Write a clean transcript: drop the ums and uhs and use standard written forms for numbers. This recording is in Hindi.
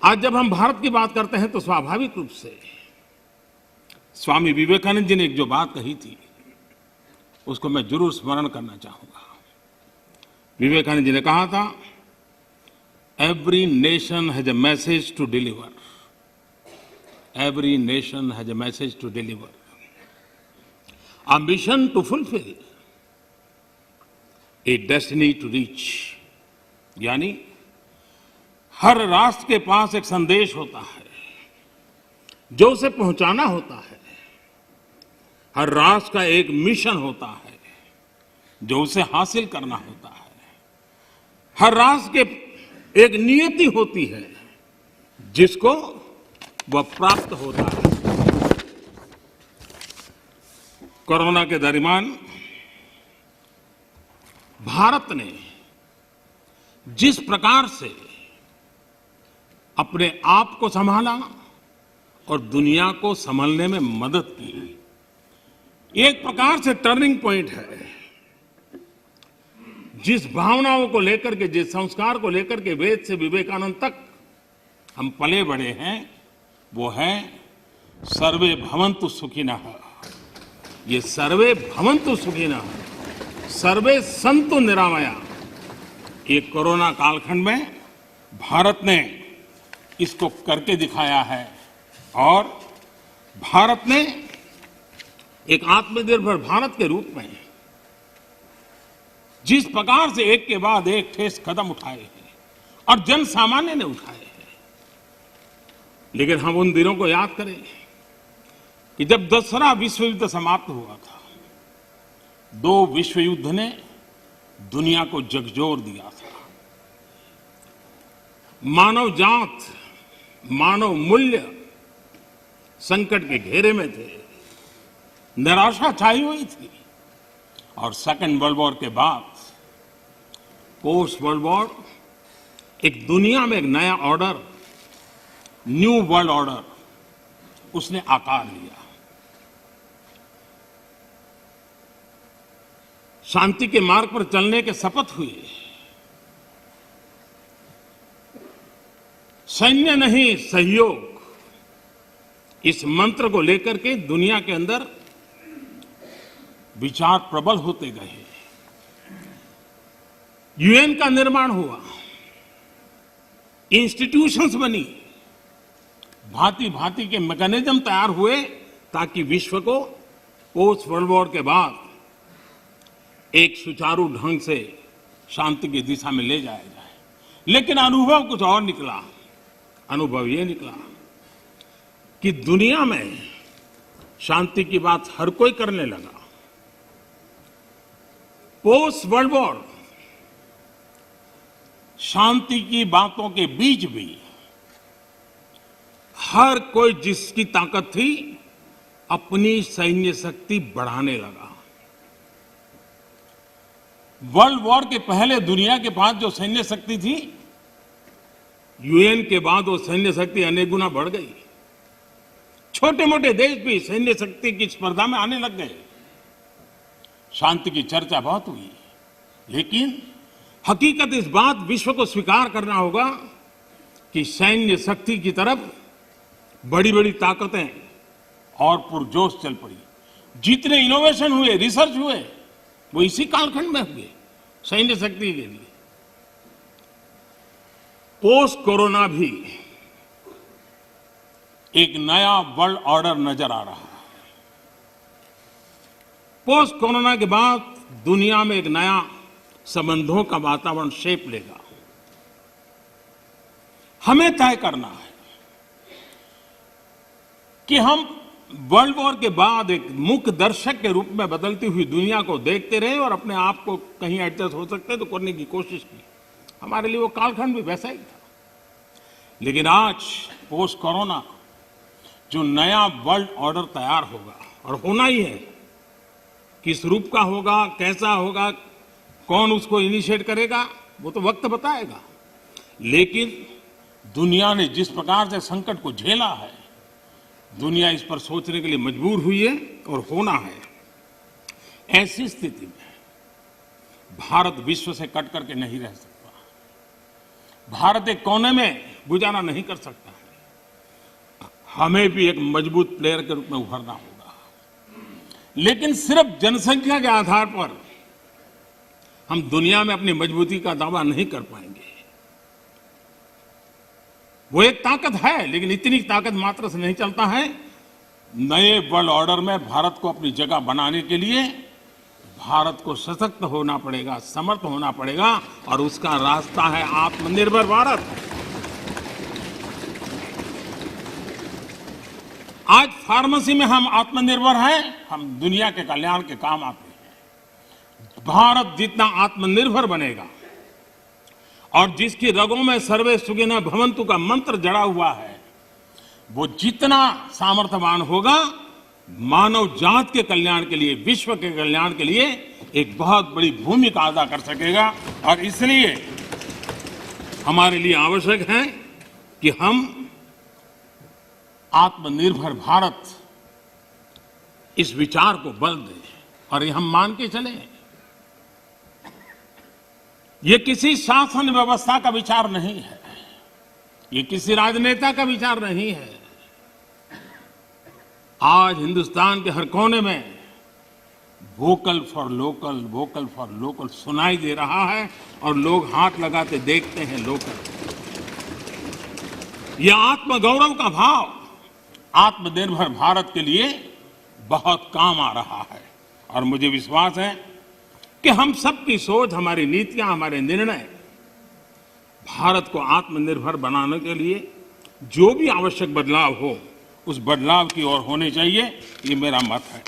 आज जब हम भारत की बात करते हैं तो स्वाभाविक रूप से स्वामी विवेकानंद जी ने एक जो बात कही थी उसको मैं जरूर स्मरण करना चाहूंगा। विवेकानंद जी ने कहा था, every nation has a message to deliver, every nation has a message to deliver, a mission to fulfil, a destiny to reach. यानी हर राष्ट्र के पास एक संदेश होता है जो उसे पहुंचाना होता है, हर राष्ट्र का एक मिशन होता है जो उसे हासिल करना होता है, हर राष्ट्र के एक नियति होती है जिसको वह प्राप्त होता है। कोरोना के दरमियान भारत ने जिस प्रकार से अपने आप को संभाला और दुनिया को संभालने में मदद की, एक प्रकार से टर्निंग पॉइंट है। जिस भावनाओं को लेकर के, जिस संस्कार को लेकर के वेद से विवेकानंद तक हम पले बढ़े हैं, वो है सर्वे भवन्तु सुखिनः। ये सर्वे भवन्तु सुखिनः, सर्वे सन्तु निरामया, ये कोरोना कालखंड में भारत ने इसको करके दिखाया है। और भारत ने एक आत्मनिर्भर भारत के रूप में जिस प्रकार से एक के बाद एक ठोस कदम उठाए हैं और जन सामान्य ने उठाए हैं, लेकिन हम उन दिनों को याद करें कि जब दूसरा विश्व युद्ध समाप्त हुआ था, दो विश्व युद्ध ने दुनिया को झकझोर दिया था। मानव जात, मानव मूल्य संकट के घेरे में थे, निराशा छाई हुई थी। और सेकेंड वर्ल्ड वॉर के बाद पोस्ट वर्ल्ड वॉर एक दुनिया में एक नया ऑर्डर, न्यू वर्ल्ड ऑर्डर उसने आकार लिया। शांति के मार्ग पर चलने के शपथ हुए। सैन्य नहीं सहयोग, इस मंत्र को लेकर के दुनिया के अंदर विचार प्रबल होते गए। यूएन का निर्माण हुआ, इंस्टीट्यूशंस बनी, भांति भांति के मैकेनिज्म तैयार हुए ताकि विश्व को पोस्ट वर्ल्ड वॉर के बाद एक सुचारू ढंग से शांति की दिशा में ले जाया जाए। लेकिन अनुभव कुछ और निकला। अनुभव ये निकला कि दुनिया में शांति की बात हर कोई करने लगा। पोस्ट वर्ल्ड वॉर शांति की बातों के बीच भी हर कोई जिसकी ताकत थी अपनी सैन्य शक्ति बढ़ाने लगा। वर्ल्ड वॉर के पहले दुनिया के पास जो सैन्य शक्ति थी, यूएन के बाद वो सैन्य शक्ति अनेक गुना बढ़ गई। छोटे मोटे देश भी सैन्य शक्ति की स्पर्धा में आने लग गए। शांति की चर्चा बहुत हुई, लेकिन हकीकत इस बात विश्व को स्वीकार करना होगा कि सैन्य शक्ति की तरफ बड़ी बड़ी ताकतें और पुरजोश चल पड़ी। जितने इनोवेशन हुए, रिसर्च हुए, वो इसी कालखंड में हुए सैन्य शक्ति के लिए। पोस्ट कोरोना भी एक नया वर्ल्ड ऑर्डर नजर आ रहा है। पोस्ट कोरोना के बाद दुनिया में एक नया संबंधों का वातावरण शेप लेगा। हमें तय करना है कि हम वर्ल्ड वॉर के बाद एक मुख्य दर्शक के रूप में बदलती हुई दुनिया को देखते रहे और अपने आप को कहीं एडजस्ट हो सकते तो करने की कोशिश की। हमारे लिए वो कालखंड भी वैसा ही था। लेकिन आज पोस्ट कोरोना जो नया वर्ल्ड ऑर्डर तैयार होगा, और होना ही है, किस रूप का होगा, कैसा होगा, कौन उसको इनिशिएट करेगा, वो तो वक्त बताएगा। लेकिन दुनिया ने जिस प्रकार से संकट को झेला है, दुनिया इस पर सोचने के लिए मजबूर हुई है और होना है। ऐसी स्थिति में भारत विश्व से कट करके नहीं रह सकता। भारत एक कोने में गुजारा नहीं कर सकता है। हमें भी एक मजबूत प्लेयर के रूप में उभरना होगा, लेकिन सिर्फ जनसंख्या के आधार पर हम दुनिया में अपनी मजबूती का दावा नहीं कर पाएंगे। वो एक ताकत है, लेकिन इतनी ताकत मात्र से नहीं चलता है। नए वर्ल्ड ऑर्डर में भारत को अपनी जगह बनाने के लिए भारत को सशक्त होना पड़ेगा, समर्थ होना पड़ेगा, और उसका रास्ता है आत्मनिर्भर भारत। आज फार्मेसी में हम आत्मनिर्भर हैं, हम दुनिया के कल्याण के काम आते हैं। भारत जितना आत्मनिर्भर बनेगा और जिसकी रगों में सर्वे सुखिनः भवन्तु का मंत्र जड़ा हुआ है, वो जितना सामर्थ्यवान होगा, मानव जात के कल्याण के लिए, विश्व के कल्याण के लिए एक बहुत बड़ी भूमिका अदा कर सकेगा। और इसलिए हमारे लिए आवश्यक है कि हम आत्मनिर्भर भारत इस विचार को बल दें और ये हम मान के चलें। ये किसी शासन व्यवस्था का विचार नहीं है, ये किसी राजनेता का विचार नहीं है। आज हिंदुस्तान के हर कोने में vocal for local, vocal for local सुनाई दे रहा है और लोग हाथ लगाते देखते हैं लोकल। यह आत्मगौरव का भाव आत्मनिर्भर भारत के लिए बहुत काम आ रहा है। और मुझे विश्वास है कि हम सबकी सोच, हमारी नीतियां, हमारे निर्णय भारत को आत्मनिर्भर बनाने के लिए जो भी आवश्यक बदलाव हो, उस बदलाव की ओर होने चाहिए। ये मेरा मत है।